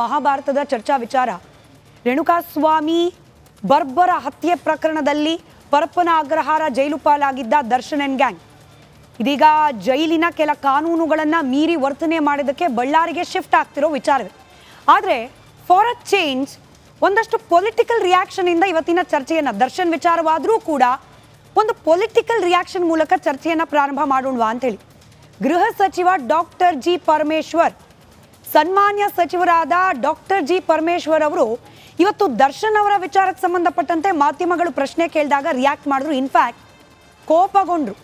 ಮಹಾಭಾರತದ ಚರ್ಚಾ ವಿಚಾರ. ರೇಣುಕಾಸ್ವಾಮಿ ಬರ್ಬರ ಹತ್ಯೆ ಪ್ರಕರಣದಲ್ಲಿ ಪರಪ್ಪನ ಅಗ್ರಹಾರ ಜೈಲು ಪಾಲಾಗಿದ್ದ ದರ್ಶನ್ ಅಂಡ್ ಗ್ಯಾಂಗ್ ಇದೀಗ ಜೈಲಿನ ಕೆಲ ಕಾನೂನುಗಳನ್ನು ಮೀರಿ ವರ್ತನೆ ಮಾಡಿದ್ದಕ್ಕೆ ಬಳ್ಳಾರಿಗೆ ಶಿಫ್ಟ್ ಆಗ್ತಿರೋ ವಿಚಾರವೇ. ಆದರೆ ಫಾರ್ ಅ ಚೇಂಜ್ ಒಂದಷ್ಟು ಪೊಲಿಟಿಕಲ್ ರಿಯಾಕ್ಷನ್ ಇಂದ ಇವತ್ತಿನ ಚರ್ಚೆಯನ್ನು, ದರ್ಶನ್ ವಿಚಾರವಾದರೂ ಕೂಡ ಒಂದು ಪೊಲಿಟಿಕಲ್ ರಿಯಾಕ್ಷನ್ ಮೂಲಕ ಚರ್ಚೆಯನ್ನು ಪ್ರಾರಂಭ ಮಾಡೋಣವಾ ಅಂತೇಳಿ ಗೃಹ ಸಚಿವ ಡಾಕ್ಟರ್ ಜಿ ಪರಮೇಶ್ವರ್, ಸನ್ಮಾನ್ಯ ಸಚಿವರಾದ ಡಾಕ್ಟರ್ ಜಿ ಪರಮೇಶ್ವರ್ ಅವರು ಇವತ್ತು ದರ್ಶನ್ ಅವರ ವಿಚಾರಕ್ಕೆ ಸಂಬಂಧಪಟ್ಟಂತೆ ಮಾಧ್ಯಮಗಳು ಪ್ರಶ್ನೆ ಕೇಳಿದಾಗ ರಿಯಾಕ್ಟ್ ಮಾಡಿದ್ರು. ಇನ್ಫ್ಯಾಕ್ಟ್ ಕೋಪಗೊಂಡ್ರು.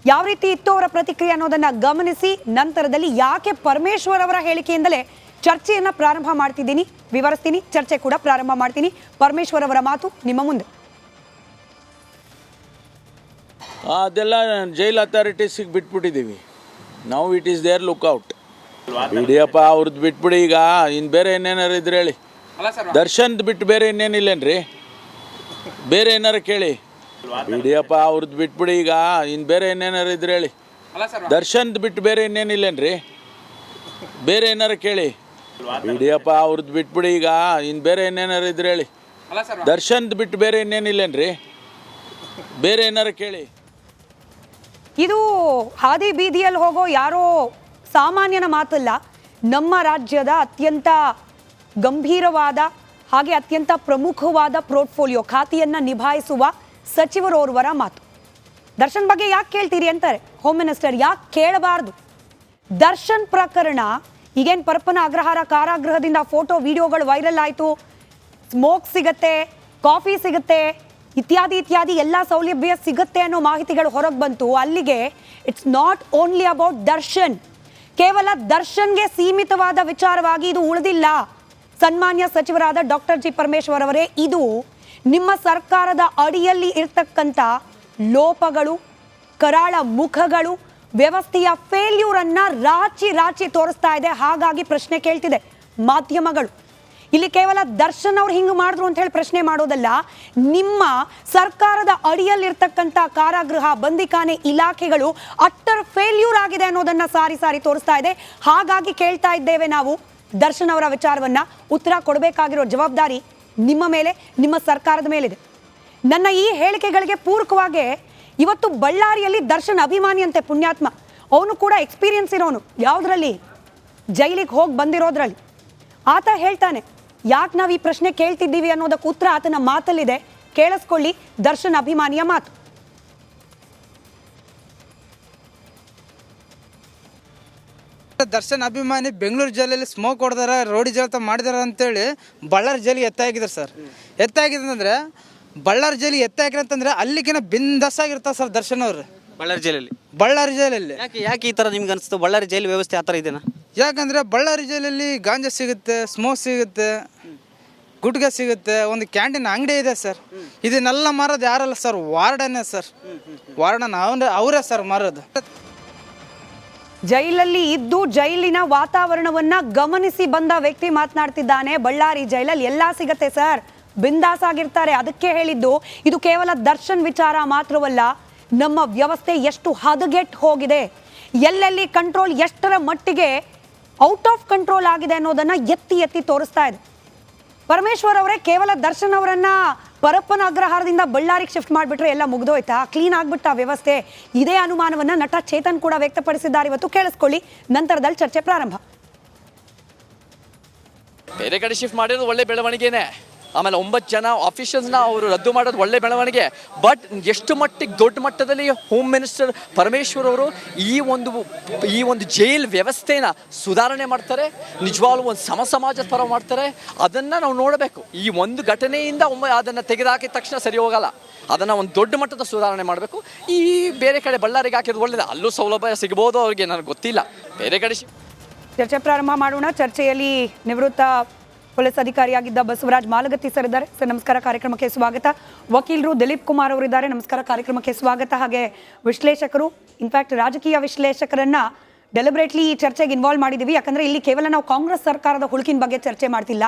ಯಾವ ರೀತಿ ಇತ್ತು ಅವರ ಪ್ರತಿಕ್ರಿಯೆ ಅನ್ನೋದನ್ನ ಗಮನಿಸಿ ನಂತರದಲ್ಲಿ ಯಾಕೆ ಪರಮೇಶ್ವರ್ ಅವರ ಹೇಳಿಕೆಯಿಂದಲೇ ಚರ್ಚೆಯನ್ನ ಪ್ರಾರಂಭ ಮಾಡ್ತಿದ್ದೀನಿ, ವಿವರಿಸ್ತೀನಿ, ಚರ್ಚೆ ಕೂಡ ಪ್ರಾರಂಭ ಮಾಡ್ತೀನಿ. ಪರಮೇಶ್ವರ್ ಅವರ ಮಾತು ನಿಮ್ಮ ಮುಂದೆ. ಅದೆಲ್ಲ ಜೈಲ್ ಅಥಾರಿಟೀಸಿಗೆ ಬಿಟ್ಬಿಟ್ಟಿದ್ದೀವಿ ನಾವು. It is there lookout. ಬಿಡಿಯಪ್ಪ ಅವ್ರದ್ದು ಬಿಟ್ಬಿಡಿ. ಈಗ ಇನ್ನು ಬೇರೆ ಏನೇನಾರು ಇದ್ರೆ ಹೇಳಿ. ದರ್ಶನ್ದು ಬಿಟ್ಟು ಬೇರೆ ಇನ್ನೇನಿಲ್ಲೇನ್ರಿ? ಬೇರೆ ಏನಾರು ಕೇಳಿ. ಬಿಡಿಯಪ್ಪ ಅವ್ರದ್ದು ಬಿಟ್ಬಿಡಿ. ಈಗ ಇನ್ನು ಬೇರೆ ಏನೇನಾರು ಇದ್ರೆ ಹೇಳಿ. ದರ್ಶನ್ದು ಬಿಟ್ಟು ಬೇರೆ ಇನ್ನೇನಿಲ್ಲೇನ್ರಿ? ಬೇರೆ ಏನಾರು ಕೇಳಿ. ಬಿಡಿಯಪ್ಪ ಅವ್ರದ್ದು ಬಿಟ್ಬಿಡಿ. ಈಗ ಇನ್ನು ಬೇರೆ ಏನೇನಾರು ಇದ್ರೆ ಹೇಳಿ. ದರ್ಶನ್ದು ಬಿಟ್ಟು ಬೇರೆ ಇನ್ನೇನಿಲ್ಲೇನ್ರಿ? ಬೇರೆ ಏನಾರು ಕೇಳಿ. ಇದು ಹಾದಿ ಬೀದಿಯಲ್ಲಿ ಹೋಗೋ ಯಾರೋ ಸಾಮಾನ್ಯನ ಮಾತಲ್ಲ. ನಮ್ಮ ರಾಜ್ಯದ ಅತ್ಯಂತ ಗಂಭೀರವಾದ ಹಾಗೆ ಅತ್ಯಂತ ಪ್ರಮುಖವಾದ ಪೋರ್ಟ್ಫೋಲಿಯೋ ಖಾತೆಯನ್ನು ನಿಭಾಯಿಸುವ ಸಚಿವರೋರ್ವರ ಮಾತು. ದರ್ಶನ್ ಬಗ್ಗೆ ಯಾಕೆ ಕೇಳ್ತೀರಿ ಅಂತಾರೆ ಹೋಮ್ ಮಿನಿಸ್ಟರ್. ಯಾಕೆ ಕೇಳಬಾರ್ದು? ದರ್ಶನ್ ಪ್ರಕರಣ ಈಗೇನು ಪರಪ್ಪನ ಅಗ್ರಹಾರ ಕಾರಾಗೃಹದಿಂದ ಫೋಟೋ ವಿಡಿಯೋಗಳು ವೈರಲ್ ಆಯಿತು, ಸ್ಮೋಕ್ ಸಿಗತ್ತೆ, ಕಾಫಿ ಸಿಗುತ್ತೆ, ಇತ್ಯಾದಿ ಇತ್ಯಾದಿ ಎಲ್ಲ ಸೌಲಭ್ಯ ಸಿಗುತ್ತೆ ಅನ್ನೋ ಮಾಹಿತಿಗಳು ಹೊರಗೆ ಬಂತು. ಅಲ್ಲಿಗೆ it's not only about Darshan, ಕೇವಲ ದರ್ಶನ್ಗೆ ಸೀಮಿತವಾದ ವಿಚಾರವಾಗಿ ಇದು ಉಳಿದಿಲ್ಲ. ಸನ್ಮಾನ್ಯ ಸಚಿವರಾದ ಡಾಕ್ಟರ್ ಜಿ ಪರಮೇಶ್ವರ್ ಅವರೇ, ಇದು ನಿಮ್ಮ ಸರ್ಕಾರದ ಅಡಿಯಲ್ಲಿ ಇರ್ತಕ್ಕಂಥ ಲೋಪಗಳು, ಕರಾಳ ಮುಖಗಳು, ವ್ಯವಸ್ಥೆಯ ಫೇಲ್ಯೂರ್ ಅನ್ನ ರಾಚಿ ರಾಚಿ ತೋರಿಸ್ತಾ ಇದೆ. ಹಾಗಾಗಿ ಪ್ರಶ್ನೆ ಕೇಳ್ತಿದೆ ಮಾಧ್ಯಮಗಳು. ಇಲ್ಲಿ ಕೇವಲ ದರ್ಶನ್ ಅವ್ರು ಹಿಂಗೆ ಮಾಡಿದ್ರು ಅಂತ ಹೇಳಿ ಪ್ರಶ್ನೆ ಮಾಡೋದಲ್ಲ, ನಿಮ್ಮ ಸರ್ಕಾರದ ಅಡಿಯಲ್ಲಿರ್ತಕ್ಕಂಥ ಕಾರಾಗೃಹ, ಬಂದಿಖಾನೆ ಇಲಾಖೆಗಳು ಅಟ್ಟರ್ ಫೇಲ್ಯೂರ್ ಆಗಿದೆ ಅನ್ನೋದನ್ನ ಸಾರಿ ಸಾರಿ ತೋರಿಸ್ತಾ ಇದೆ. ಹಾಗಾಗಿ ಕೇಳ್ತಾ ಇದ್ದೇವೆ ನಾವು ದರ್ಶನ್ ಅವರ ವಿಚಾರವನ್ನ. ಉತ್ತರ ಕೊಡಬೇಕಾಗಿರೋ ಜವಾಬ್ದಾರಿ ನಿಮ್ಮ ಮೇಲೆ, ನಿಮ್ಮ ಸರ್ಕಾರದ ಮೇಲಿದೆ. ನನ್ನ ಈ ಹೇಳಿಕೆಗಳಿಗೆ ಪೂರಕವಾಗಿ ಇವತ್ತು ಬಳ್ಳಾರಿಯಲ್ಲಿ ದರ್ಶನ್ ಅಭಿಮಾನಿ ಅಂತೆ ಪುಣ್ಯಾತ್ಮ, ಅವನು ಕೂಡ ಎಕ್ಸ್ಪೀರಿಯನ್ಸ್ ಇರೋನು. ಯಾವುದರಲ್ಲಿ? ಜೈಲಿಗೆ ಹೋಗಿ ಬಂದಿರೋದ್ರಲ್ಲಿ. ಆತ ಹೇಳ್ತಾನೆ ಯಾಕೆ ನಾವು ಈ ಪ್ರಶ್ನೆ ಕೇಳ್ತಿದ್ದೀವಿ ಅನ್ನೋದಕ್ಕೆ ಉತ್ತರ ಆತನ ಮಾತಲ್ಲಿದೆ. ಕೇಳಿಸ್ಕೊಳ್ಳಿ ದರ್ಶನ್ ಅಭಿಮಾನಿಯ ಮಾತು. ದರ್ಶನ್ ಅಭಿಮಾನಿ ಬೆಂಗಳೂರು ಜೈಲಲ್ಲಿ ಸ್ಮೋಕ್ ಹೊಡೆದಾರ, ರೋಡಿ ಜಾತ ಮಾಡಿದಾರ ಅಂತೇಳಿ ಬಳ್ಳಾರಿ ಜೈಲಿಗೆ ಎತ್ತಾಗಿದ್ದಾರೆ ಸರ್. ಎತ್ತಾಗಿದೆ ಅಂದರೆ ಬಳ್ಳಾರಿ ಜೈಲಿಗೆ ಎತ್ತಾಕಿರ ಅಂತಂದ್ರೆ ಅಲ್ಲಿಗಿನ ಬಿಂದಸ್ ಆಗಿರ್ತಾರೆ ಸರ್ ದರ್ಶನ್ ಅವರು ಬಳ್ಳಾರಿ ಜೈಲಲ್ಲಿ. ಯಾಕೆ ಈ ಥರ ನಿಮ್ಗೆ ಅನಿಸ್ತು? ಬಳ್ಳಾರಿ ಜೈಲು ವ್ಯವಸ್ಥೆ ಆ ಥರ ಇದೆನಾ? ಯಾಕಂದರೆ ಬಳ್ಳಾರಿ ಜೈಲಲ್ಲಿ ಗಾಂಜಾ ಸಿಗುತ್ತೆ, ಸ್ಮೋಕ್ ಸಿಗುತ್ತೆ, ಗುಟ್ಕಾ ಸಿಗುತ್ತೆ, ಒಂದು ಕ್ಯಾಂಟೀನ್ ಅಂಗಡಿ ಇದೆ ಸರ್. ಇದನ್ನೆಲ್ಲ ಮಾರೋದು ಯಾರಲ್ಲ ಸರ್? ವಾರ್ಡನ್ನೇ ಸರ್. ವಾರ್ಡನ್ ಅವರೇ ಸರ್ ಮಾರೋದು. ಜೈಲಲ್ಲಿ ಇದ್ದು ಜೈಲಿನ ವಾತಾವರಣವನ್ನ ಗಮನಿಸಿ ಬಂದ ವ್ಯಕ್ತಿ ಮಾತನಾಡ್ತಿದ್ದಾನೆ. ಬಳ್ಳಾರಿ ಜೈಲಲ್ಲಿ ಎಲ್ಲ ಸಿಗತ್ತೆ ಸರ್, ಬಿಂದಾಸ್ ಆಗಿರ್ತಾರೆ. ಅದಕ್ಕೆ ಹೇಳಿದ್ದು ಇದು ಕೇವಲ ದರ್ಶನ್ ವಿಚಾರ ಮಾತ್ರವಲ್ಲ, ನಮ್ಮ ವ್ಯವಸ್ಥೆ ಎಷ್ಟು ಹದಗೆಟ್ಟು ಹೋಗಿದೆ, ಎಲ್ಲೆಲ್ಲಿ ಕಂಟ್ರೋಲ್ ಎಷ್ಟರ ಮಟ್ಟಿಗೆ ಔಟ್ ಆಫ್ ಕಂಟ್ರೋಲ್ ಆಗಿದೆ ಅನ್ನೋದನ್ನ ಎತ್ತಿ ಎತ್ತಿ ತೋರಿಸ್ತಾ ಇದೆ. ಪರಮೇಶ್ವರ್ ಅವರೇ, ಕೇವಲ ದರ್ಶನ್ ಅವರನ್ನ ಪರಪ್ಪನ ಅಗ್ರಹಾರದಿಂದ ಬಳ್ಳಾರಿಗೆ ಶಿಫ್ಟ್ ಮಾಡಿಬಿಟ್ರೆ ಎಲ್ಲ ಮುಗ್ದೋಯ್ತಾ, ಕ್ಲೀನ್ ಆಗ್ಬಿಟ್ಟ ವ್ಯವಸ್ಥೆ? ಇದೇ ಅನುಮಾನವನ್ನ ನಟ ಚೇತನ್ ಕೂಡ ವ್ಯಕ್ತಪಡಿಸಿದ್ದಾರೆ. ಇವತ್ತು ಕೇಳಿಸ್ಕೊಳ್ಳಿ, ನಂತರದಲ್ಲಿ ಚರ್ಚೆ ಪ್ರಾರಂಭ. ಬೇರೆ ಕಡೆ ಶಿಫ್ಟ್ ಮಾಡಿರೋದು ಒಳ್ಳೆ ಬೆಳವಣಿಗೆನೆ. ಆಮೇಲೆ 9 ಜನ ಆಫೀಷಿಯಲ್ಸ್ನ ಅವರು ರದ್ದು ಮಾಡೋದು ಒಳ್ಳೆ ಬೆಳವಣಿಗೆ. ಬಟ್ ಎಷ್ಟು ಮಟ್ಟಿಗೆ ದೊಡ್ಡ ಮಟ್ಟದಲ್ಲಿ ಹೋಮ್ ಮಿನಿಸ್ಟರ್ ಪರಮೇಶ್ವರ್ ಅವರು ಈ ಒಂದು ಜೈಲ್ ವ್ಯವಸ್ಥೆನ ಸುಧಾರಣೆ ಮಾಡ್ತಾರೆ, ನಿಜವಾಗ್ಲೂ ಒಂದು ಸಮಾಜದ ಪರ ಮಾಡ್ತಾರೆ, ಅದನ್ನು ನಾವು ನೋಡಬೇಕು. ಈ ಒಂದು ಘಟನೆಯಿಂದ ಅದನ್ನು ತೆಗೆದುಹಾಕಿದ ತಕ್ಷಣ ಸರಿ ಹೋಗಲ್ಲ, ಅದನ್ನು ಒಂದು ದೊಡ್ಡ ಮಟ್ಟದ ಸುಧಾರಣೆ ಮಾಡಬೇಕು. ಈ ಬೇರೆ ಕಡೆ ಬಳ್ಳಾರಿಗೆ ಹಾಕಿರೋದು ಒಳ್ಳೆಯದು, ಅಲ್ಲೂ ಸೌಲಭ್ಯ ಸಿಗ್ಬೋದು ಅವ್ರಿಗೆ, ನನಗೆ ಗೊತ್ತಿಲ್ಲ. ಬೇರೆ ಕಡೆ ಚರ್ಚೆ ಪ್ರಾರಂಭ ಮಾಡೋಣ. ಚರ್ಚೆಯಲ್ಲಿ ನಿವೃತ್ತ ಪೊಲೀಸ್ ಅಧಿಕಾರಿಯಾಗಿದ್ದ ಬಸವರಾಜ್ ಮಾಲಗತ್ತಿ ಸರ್ ಇದ್ದಾರೆ. ಸರ್ ನಮಸ್ಕಾರ, ಕಾರ್ಯಕ್ರಮಕ್ಕೆ ಸ್ವಾಗತ. ವಕೀಲರು ದಿಲೀಪ್ ಕುಮಾರ್ ಅವರಿದ್ದಾರೆ, ನಮಸ್ಕಾರ, ಕಾರ್ಯಕ್ರಮಕ್ಕೆ ಸ್ವಾಗತ. ಹಾಗೆ ವಿಶ್ಲೇಷಕರು, ಇನ್ಫ್ಯಾಕ್ಟ್ ರಾಜಕೀಯ ವಿಶ್ಲೇಷಕರನ್ನ ಡೆಲಿಬ್ರೇಟ್ಲಿ ಈ ಚರ್ಚೆಗೆ ಇನ್ವಾಲ್ವ್ ಮಾಡಿದ್ದೀವಿ. ಯಾಕಂದ್ರೆ ಇಲ್ಲಿ ಕೇವಲ ನಾವು ಕಾಂಗ್ರೆಸ್ ಸರ್ಕಾರದ ಹುಳುಕಿನ ಬಗ್ಗೆ ಚರ್ಚೆ ಮಾಡ್ತಿಲ್ಲ.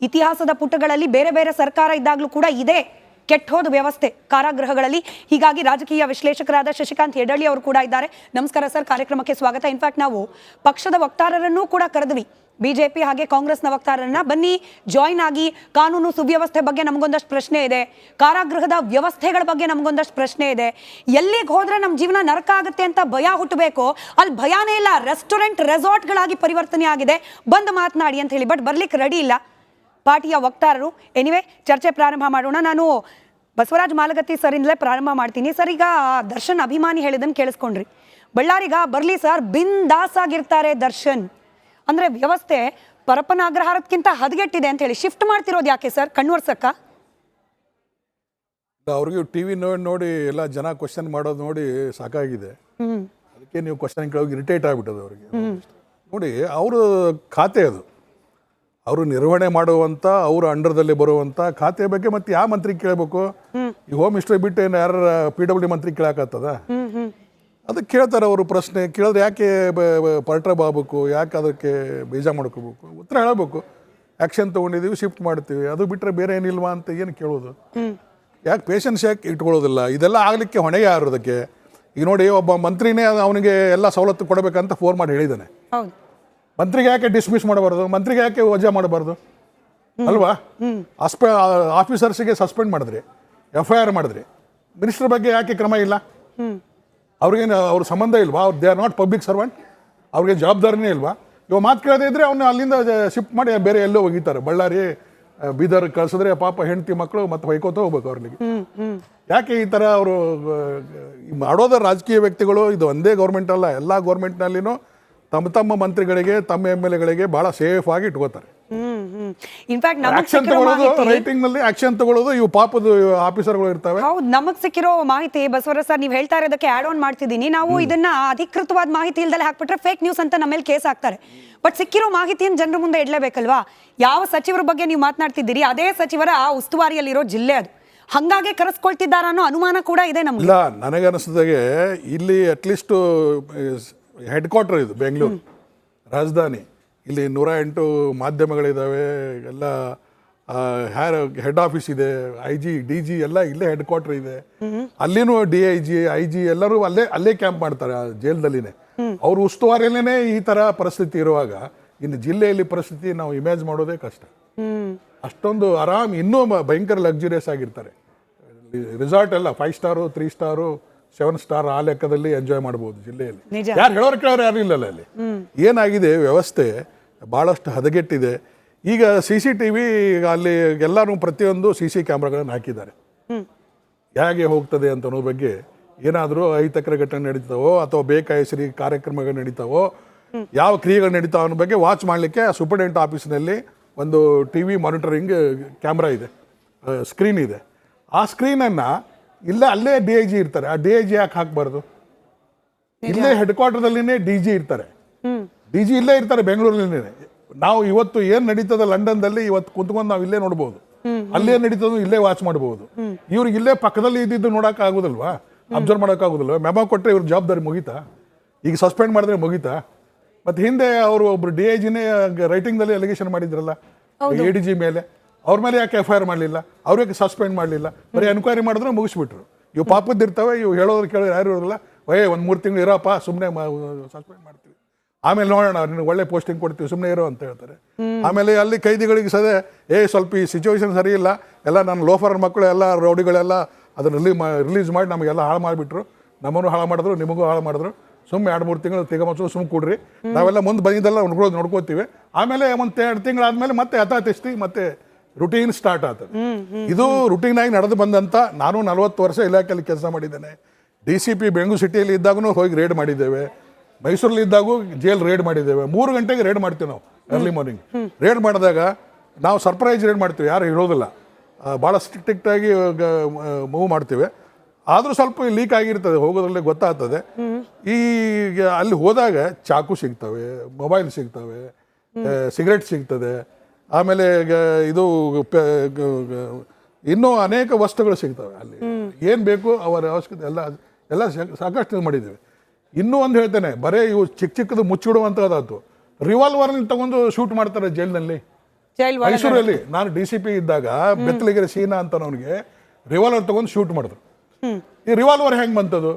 ಇತಿಹಾಸದ ಪುಟಗಳಲ್ಲಿ ಬೇರೆ ಬೇರೆ ಸರ್ಕಾರ ಇದ್ದಾಗಲೂ ಕೂಡ ಇದೇ ಕೆಟ್ಟೋದ ವ್ಯವಸ್ಥೆ ಕಾರಾಗೃಹಗಳಲ್ಲಿ. ಹೀಗಾಗಿ ರಾಜಕೀಯ ವಿಶ್ಲೇಷಕರಾದ ಶಶಿಕಾಂತ್ ಹೆಡಳ್ಳಿ ಅವರು ಕೂಡ ಇದ್ದಾರೆ. ನಮಸ್ಕಾರ ಸರ್, ಕಾರ್ಯಕ್ರಮಕ್ಕೆ ಸ್ವಾಗತ. ಇನ್ಫ್ಯಾಕ್ಟ್ ನಾವು ಪಕ್ಷದ ವಕ್ತಾರರನ್ನೂ ಕೂಡ ಕರೆದ್ವಿ. ಬಿಜೆಪಿ ಹಾಗೆ ಕಾಂಗ್ರೆಸ್ನ ವಕ್ತಾರರನ್ನ, ಬನ್ನಿ ಜಾಯಿನ್ ಆಗಿ. ಕಾನೂನು ಸುವ್ಯವಸ್ಥೆ ಬಗ್ಗೆ ನಮಗೊಂದಷ್ಟು ಪ್ರಶ್ನೆ ಇದೆ, ಕಾರಾಗೃಹದ ವ್ಯವಸ್ಥೆಗಳ ಬಗ್ಗೆ ನಮಗೊಂದಷ್ಟು ಪ್ರಶ್ನೆ ಇದೆ. ಎಲ್ಲಿಗೆ ಹೋದ್ರೆ ನಮ್ಮ ಜೀವನ ನರಕ ಆಗುತ್ತೆ ಅಂತ ಭಯ ಹುಟ್ಟಬೇಕು, ಅಲ್ಲಿ ಭಯನೇ ಇಲ್ಲ. ರೆಸ್ಟೋರೆಂಟ್ ರೆಸಾರ್ಟ್ಗಳಾಗಿ ಪರಿವರ್ತನೆ ಆಗಿದೆ, ಬಂದು ಮಾತನಾಡಿ ಅಂತ ಹೇಳಿ. ಬಟ್ ಬರ್ಲಿಕ್ಕೆ ರೆಡಿ ಇಲ್ಲ ಪಾರ್ಟಿಯ ವಕ್ತಾರರು. ಎನಿವೆ, ಚರ್ಚೆ ಪ್ರಾರಂಭ ಮಾಡೋಣ. ನಾನು ಬಸವರಾಜ್ ಮಾಲಗತ್ತಿ ಸರಿಂದಲೇ ಪ್ರಾರಂಭ ಮಾಡ್ತೀನಿ. ಸರ್, ಈಗ ದರ್ಶನ್ ಅಭಿಮಾನಿ ಹೇಳಿದನ್ನು ಕೇಳಿಸ್ಕೊಂಡ್ರಿ. ಬಳ್ಳಾರಿಗ ಬರಲಿ ಸರ್, ಬಿಂದಾಸ್ ಆಗಿರ್ತಾರೆ ದರ್ಶನ್. ಅಂದರೆ ವ್ಯವಸ್ಥೆ ಪರಪ್ಪನ ಅಗ್ರಹಾರಕ್ಕಿಂತ ಹದಗೆಟ್ಟಿದೆ ಅಂತ ಹೇಳಿ ಶಿಫ್ಟ್ ಮಾಡ್ತಿರೋದು ಯಾಕೆ ಸರ್? ಕಣ್ವರ್ಸಕ್ಕ? ಅವ್ರಿಗೆ ಟಿವಿ ನೋಡಿ ಎಲ್ಲ ಜನ ಕ್ವಶನ್ ಮಾಡೋದು ನೋಡಿ ಸಾಕಾಗಿದೆ. ಅದಕ್ಕೆ ನೀವು ಕ್ವಶನ್ ಕೇಳೋಗಿ ಇರಿಟೇಟ್ ಆಗಿಬಿಟ್ಟದು ಅವರಿಗೆ. ನೋಡಿ, ಅವ್ರ ಖಾತೆ ಅದು, ಅವರು ನಿರ್ವಹಣೆ ಮಾಡುವಂಥ, ಅವ್ರ ಅಂಡರ್ದಲ್ಲಿ ಬರುವಂಥ ಖಾತೆ ಬಗ್ಗೆ ಮತ್ತೆ ಯಾವ ಮಂತ್ರಿ ಕೇಳಬೇಕು? ಈ ಹೋಮ್ ಮಿನಿಸ್ಟರ್ ಬಿಟ್ಟು ಏನು ಯಾರು PWD ಮಂತ್ರಿ ಕೇಳಾಕತ್ತದ? ಅದಕ್ಕೆ ಕೇಳ್ತಾರೆ ಅವರು. ಪ್ರಶ್ನೆ ಕೇಳಿದ್ರೆ ಯಾಕೆ ಪರ್ಟ್ರಬ್ ಆಗಬೇಕು, ಯಾಕೆ ಅದಕ್ಕೆ ಬೇಜಾರು ಮಾಡ್ಕೋಬೇಕು? ಉತ್ತರ ಹೇಳಬೇಕು. ಆ್ಯಕ್ಷನ್ ತೊಗೊಂಡಿದ್ದೀವಿ, ಶಿಫ್ಟ್ ಮಾಡ್ತೀವಿ, ಅದು ಬಿಟ್ಟರೆ ಬೇರೆ ಏನಿಲ್ವಾ ಅಂತ ಏನು ಕೇಳೋದು? ಯಾಕೆ ಪೇಷನ್ಸ್ ಯಾಕೆ ಇಟ್ಕೊಳ್ಳೋದಿಲ್ಲ? ಇದೆಲ್ಲ ಆಗಲಿಕ್ಕೆ ಹೊಣೆ ಯಾರು ಅದಕ್ಕೆ? ಈಗ ನೋಡಿ, ಒಬ್ಬ ಮಂತ್ರಿನೇ ಅವನಿಗೆ ಎಲ್ಲ ಸವಲತ್ತು ಕೊಡಬೇಕಂತ ಫೋನ್ ಮಾಡಿ ಹೇಳಿದ್ದಾನೆ. ಮಂತ್ರಿಗೆ ಯಾಕೆ ಡಿಸ್ಮಿಸ್ ಮಾಡಬಾರ್ದು? ಮಂತ್ರಿಗೆ ಯಾಕೆ ವಜಾ ಮಾಡಬಾರ್ದು ಅಲ್ವಾ? ಆಫೀಸರ್ಸಿಗೆ ಸಸ್ಪೆಂಡ್ ಮಾಡಿದ್ರಿ, FIR ಮಾಡಿದ್ರಿ, ಮಿನಿಸ್ಟರ್ ಬಗ್ಗೆ ಯಾಕೆ ಕ್ರಮ ಇಲ್ಲ? ಅವ್ರಿಗೇನು ಅವ್ರ ಸಂಬಂಧ ಇಲ್ವಾ? They are not public servant, ಅವ್ರಿಗೆ ಜವಾಬ್ದಾರಿನೇ ಇಲ್ವಾ? ಇವಾಗ ಮಾತು ಕೇಳದೇ ಇದ್ರೆ ಅವನ್ನ ಅಲ್ಲಿಂದ ಶಿಫ್ಟ್ ಮಾಡಿ ಬೇರೆ ಎಲ್ಲೋ ಹೋಗಿತಾರೆ. ಬಳ್ಳಾರಿ, ಬೀದರ್ ಕಳ್ಸಿದ್ರೆ ಪಾಪ ಹೆಂಡತಿ ಮಕ್ಕಳು ಮತ್ತೆ ಹೊಯ್ಕೋತ ಹೋಗ್ಬೇಕು ಅವ್ರಿಗೆ. ಯಾಕೆ ಈ ಥರ ಅವರು ಮಾಡೋದ? ರಾಜಕೀಯ ವ್ಯಕ್ತಿಗಳು ಇದು ಒಂದೇ ಗೌರ್ಮೆಂಟ್ ಅಲ್ಲ, ಎಲ್ಲ ಗೌರ್ಮೆಂಟ್ನಲ್ಲಿನೂ ತಮ್ಮ ಮಂತ್ರಿಗಳಿಗೆ, ತಮ್ಮ MLAಗಳಿಗೆ ಬಹಳ ಸೇಫ್ ಆಗಿ ಇಟ್ಕೋತಾರೆ. ಇನ್ಫ್ಯಾಕ್ಟ್ ಆಕ್ಷನ್ ತಗೊಳ್ಳೋದು, ರೈಟಿಂಗ್ ನಲ್ಲಿ ಆಕ್ಷನ್ ತಗೊಳ್ಳೋದು ಇವು ಪಾಪದ ಆಫೀಸರ್ಗಳು ಇರ್ತವೆ. ಹೌದು, ನಮಗ್ ಸಿಕ್ಕಿರೋ ಮಾಹಿತಿ ಬಸವರಾಜ್ ಸರ್ ನೀವು ಹೇಳ್ತಾ ಇರೋದಕ್ಕೆ ಆಡ್ ಆನ್ ಮಾಡ್ತಿದ್ದೀನಿ. ನಾವು ಇದನ್ನ ಅಧಿಕೃತವಾದ ಮಾಹಿತಿ ಇಲ್ದಲೆ ಹಾಕ್ಬಿಟ್ರೆ ಫೇಕ್ ನ್ಯೂಸ್ ಅಂತ ನಮ್ಮ ಮೇಲೆ ಕೇಸ್ ಹಾಕ್ತಾರೆ. ಬಟ್ ಸಿಕ್ಕಿರೋ ಮಾಹಿತಿಯನ್ನು ಜನರ ಮುಂದೆ ಇಡ್ಲೇಬೇಕಲ್ವಾ? ಯಾವ ಸಚಿವರ ಬಗ್ಗೆ ನೀವು ಮಾತನಾಡ್ತಿದ್ದೀರಿ, ಅದೇ ಸಚಿವರ ಉಸ್ತುವಾರಿಯಲ್ಲಿರೋ ಜಿಲ್ಲೆ ಅದು. ಹಂಗಾಗಿ ಕರೆಸ್ಕೊಳ್ತಿದ್ದಾರ ಅನ್ನೋ ಅನುಮಾನ ಕೂಡ ಇದೆ ನಮ್ಗೆ. ಇಲ್ಲ, ನನಗನ್ನಿಸಿದಾಗೆ ಇಲ್ಲಿ ಅಟ್ಲೀಸ್ಟ್ ಹೆಡ್ ಕ್ವಾರ್ಟರ್ ಇದು ಬೆಂಗಳೂರು ರಾಜಧಾನಿ. ಇಲ್ಲಿ 108 ಮಾಧ್ಯಮಗಳಿದ್ದಾವೆ, ಎಲ್ಲ ಹೆಡ್ ಆಫೀಸ್ ಇದೆ, IG DG ಎಲ್ಲ ಇಲ್ಲೇ ಹೆಡ್ ಕ್ವಾರ್ಟರ್ ಇದೆ. ಅಲ್ಲಿನೂ DIG IG ಎಲ್ಲರೂ ಅಲ್ಲೇ ಕ್ಯಾಂಪ್ ಮಾಡ್ತಾರೆ ಆ ಜೈಲ್ದಲ್ಲಿನೇ. ಅವ್ರ ಉಸ್ತುವಾರಿಯಲ್ಲೇ ಈ ಥರ ಪರಿಸ್ಥಿತಿ ಇರುವಾಗ ಇನ್ನು ಜಿಲ್ಲೆಯಲ್ಲಿ ಪರಿಸ್ಥಿತಿ ನಾವು ಇಮ್ಯಾಜ್ ಮಾಡೋದೇ ಕಷ್ಟ. ಅಷ್ಟೊಂದು ಆರಾಮ್, ಇನ್ನೂ ಭಯಂಕರ ಲಕ್ಸುರಿಯಸ್ ಆಗಿರ್ತಾರೆ. ರಿಸಾರ್ಟ್ ಎಲ್ಲ 5 ಸ್ಟಾರು 3 ಸ್ಟಾರು 7 ಸ್ಟಾರ್ ಆ ಲೆಕ್ಕದಲ್ಲಿ ಎಂಜಾಯ್ ಮಾಡ್ಬೋದು ಜಿಲ್ಲೆಯಲ್ಲಿ. ಯಾರು ಕೇಳೋರು ಯಾರು ಇಲ್ಲಲ್ಲ. ಅಲ್ಲಿ ಏನಾಗಿದೆ, ವ್ಯವಸ್ಥೆ ಭಾಳಷ್ಟು ಹದಗೆಟ್ಟಿದೆ. ಈಗ CCTV ಅಲ್ಲಿ ಎಲ್ಲರೂ ಪ್ರತಿಯೊಂದು CC ಕ್ಯಾಮ್ರಾಗಳನ್ನು ಹಾಕಿದ್ದಾರೆ. ಹೇಗೆ ಹೋಗ್ತದೆ ಅಂತ ಅನ್ನೋ ಬಗ್ಗೆ ಏನಾದರೂ ಅಹಿತಕರ ಘಟನೆ ನಡೀತಾವೋ ಅಥವಾ ಬೇಕಾಯಸರಿ ಕಾರ್ಯಕ್ರಮಗಳು ನಡೀತಾವೋ, ಯಾವ ಕ್ರಿಯೆಗಳು ನಡೀತಾವೋ ಅನ್ನೋ ಬಗ್ಗೆ ವಾಚ್ ಮಾಡಲಿಕ್ಕೆ ಸೂಪರ್ಡೆಂಟ್ ಆಫೀಸ್ನಲ್ಲಿ ಒಂದು TV ಮಾನಿಟರಿಂಗ್ ಕ್ಯಾಮ್ರಾ ಇದೆ, ಸ್ಕ್ರೀನ್ ಇದೆ. ಆ ಸ್ಕ್ರೀನನ್ನು ಅಲ್ಲೇ DIG ಇರ್ತಾರೆ. ಆ DIG ಯಾಕೆ ಹಾಕಬಾರ್ದು? ಇಲ್ಲೇ ಹೆಡ್ ಕ್ವಾರ್ಟರ್ದಲ್ಲಿನೇ DG ಇರ್ತಾರೆ. DG ಇಲ್ಲೇ ಇರ್ತಾರೆ ಬೆಂಗಳೂರಿನೇ. ನಾವು ಇವತ್ತು ಏನು ನಡೀತದ ಲಂಡನ್ದಲ್ಲಿ ಇವತ್ತು ಕುಂತ್ಕೊಂಡು ನಾವು ಇಲ್ಲೇ ನೋಡ್ಬೋದು, ಅಲ್ಲೇ ನಡೀತದ ಇಲ್ಲೇ ವಾಚ್ ಮಾಡ್ಬೋದು. ಇವ್ರಿಗೆ ಇಲ್ಲೇ ಪಕ್ಕದಲ್ಲಿ ಇದ್ದಿದ್ದು ನೋಡೋಕೆ ಆಗೋದಿಲ್ವಾ? ಅಬ್ಸರ್ವ್ ಮಾಡೋಕ್ಕಾಗೋದಿಲ್ವ? ಮೆಮೋ ಕೊಟ್ಟರೆ ಇವ್ರ ಜವಾಬ್ದಾರಿ ಮುಗೀತಾ? ಈಗ ಸಸ್ಪೆಂಡ್ ಮಾಡಿದ್ರೆ ಮುಗೀತಾ? ಮತ್ತು ಹಿಂದೆ ಅವರು ಒಬ್ರು DIGನೇ ರೈಟಿಂಗ್ದಲ್ಲಿ ಅಲಿಗೇಷನ್ ಮಾಡಿದ್ರಲ್ಲ ADG ಮೇಲೆ, ಅವ್ರ ಮೇಲೆ ಯಾಕೆ FIR ಮಾಡಲಿಲ್ಲ? ಅವ್ರಿಗೆ ಸಸ್ಪೆಂಡ್ ಮಾಡಲಿಲ್ಲ, ಬರೀ ಎನ್ಕ್ವೈರಿ ಮಾಡಿದ್ರು ಮುಗಿಸ್ಬಿಟ್ರು. ಇವು ಪಾಪದ್ದಿರ್ತವೆ, ಇವು ಹೇಳೋದ್ರು ಕೇಳೋರು ಯಾರು ಇರೋದಿಲ್ಲ. ಒಂದು 3 ತಿಂಗಳು ಇರಪ್ಪ, ಸುಮ್ಮನೆ ಸಸ್ಪೆಂಡ್ ಮಾಡ್ತೀವಿ, ಆಮೇಲೆ ನೋಡೋಣ, ನಿನಗೆ ಒಳ್ಳೆ ಪೋಸ್ಟಿಂಗ್ ಕೊಡ್ತೀವಿ, ಸುಮ್ಮನೆ ಇರೋ ಅಂತ ಹೇಳ್ತಾರೆ. ಆಮೇಲೆ ಅಲ್ಲಿ ಕೈದಿಗಳಿಗೆ ಸದೇ ಸ್ವಲ್ಪ ಈ ಸಿಚುವೇಶನ್ ಸರಿ ಇಲ್ಲ, ಎಲ್ಲ ನನ್ನ ಲೋಫರ್ ಮಕ್ಕಳು ಎಲ್ಲ ರೌಡಿಗಳೆಲ್ಲ ಅದನ್ನು ರಿಲೀಸ್ ಮಾಡಿ ನಮಗೆಲ್ಲ ಹಾಳು ಮಾಡಿಬಿಟ್ರು, ನಮ್ಮನ್ನು ಹಾಳು ಮಾಡಿದ್ರು, ನಿಮಗೂ ಹಾಳು ಮಾಡಿದ್ರು. ಸುಮ್ಮನೆ 2-3 ತಿಂಗಳು ತೆಗಮಚ್ಚು ಸುಮ್ಮನೆ ಕೊಡ್ರಿ, ನಾವೆಲ್ಲ ಮುಂದೆ ಬಂದಿದ್ದೆಲ್ಲ ನೋಡ್ಕೋತೀವಿ. ಆಮೇಲೆ ಒಂದು 2 ತಿಂಗಳಾದ್ಮೇಲೆ ಮತ್ತೆ ಯಥಾತಿಸ್ತಿ ಮತ್ತೆ ರುಟೀನ್ ಸ್ಟಾರ್ಟ್ ಆಗ್ತದೆ. ಇದು ರುಟೀನ್ ಆಗಿ ನಡೆದು ಬಂದಂಥ, ನಾನು 40 ವರ್ಷ ಇಲಾಖೆಯಲ್ಲಿ ಕೆಲಸ ಮಾಡಿದ್ದೇನೆ. DCP ಬೆಂಗಳೂರು ಸಿಟಿಯಲ್ಲಿ ಇದ್ದಾಗೂ ಹೋಗಿ ರೇಡ್ ಮಾಡಿದ್ದೇವೆ, ಮೈಸೂರಲ್ಲಿ ಇದ್ದಾಗೂ ಜೈಲ್ ರೇಡ್ ಮಾಡಿದ್ದೇವೆ. 3 ಗಂಟೆಗೆ ರೇಡ್ ಮಾಡ್ತೀವಿ ನಾವು, ಅರ್ಲಿ ಮಾರ್ನಿಂಗ್ ರೇಡ್ ಮಾಡಿದಾಗ ನಾವು ಸರ್ಪ್ರೈಸ್ ರೇಡ್ ಮಾಡ್ತೀವಿ, ಯಾರು ಹೇಳೋದಿಲ್ಲ, ಭಾಳ ಸ್ಟ್ರಿಕ್ಟಾಗಿ ಮೂವ್ ಮಾಡ್ತೀವಿ. ಆದರೂ ಸ್ವಲ್ಪ ಲೀಕ್ ಆಗಿರ್ತದೆ, ಹೋಗೋದ್ರಲ್ಲಿ ಗೊತ್ತಾಗ್ತದೆ. ಈಗ ಅಲ್ಲಿ ಹೋದಾಗ ಚಾಕು ಸಿಗ್ತವೆ, ಮೊಬೈಲ್ ಸಿಗ್ತವೆ, ಸಿಗರೆಟ್ ಸಿಗ್ತದೆ, ಆಮೇಲೆ ಇದು ಇನ್ನೂ ಅನೇಕ ವಸ್ತುಗಳು ಸಿಗ್ತವೆ. ಅಲ್ಲಿ ಏನು ಬೇಕು ಅವರ ಅವಶ್ಯಕತೆ ಎಲ್ಲ ಸಾಕಷ್ಟು ಮಾಡಿದ್ದೇವೆ. ಇನ್ನೂ ಒಂದು ಹೇಳ್ತೇನೆ, ಬರೀ ಇವು ಚಿಕ್ಕದು ಮುಚ್ಚಿಡುವಂಥದ್ದಾಯ್ತು. ರಿವಾಲ್ವರ್ನ ತಗೊಂಡು ಶೂಟ್ ಮಾಡ್ತಾರೆ ಜೈಲಿನಲ್ಲಿ. ಮೈಸೂರಲ್ಲಿ ನಾನು DCP ಇದ್ದಾಗ ಬೆತ್ತಲಿಗೆರೆ ಸೀನಾ ಅಂತ ಅವನಿಗೆ ರಿವಾಲ್ವರ್ ತಗೊಂಡು ಶೂಟ್ ಮಾಡಿದ್ರು. ಈ ರಿವಾಲ್ವರ್ ಹೆಂಗೆ ಬಂತದು?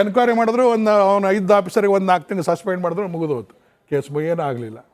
ಎನ್ಕ್ವೈರಿ ಮಾಡಿದ್ರು, ಅವನ 5 ಆಫೀಸರ್ಗೆ 4 ತಿಂಗಳು ಸಸ್ಪೆಂಡ್ ಮಾಡಿದ್ರು, ಮುಗಿದು ಹೋಯ್ತು ಕೇಸ್, ಏನೂ ಆಗಲಿಲ್ಲ.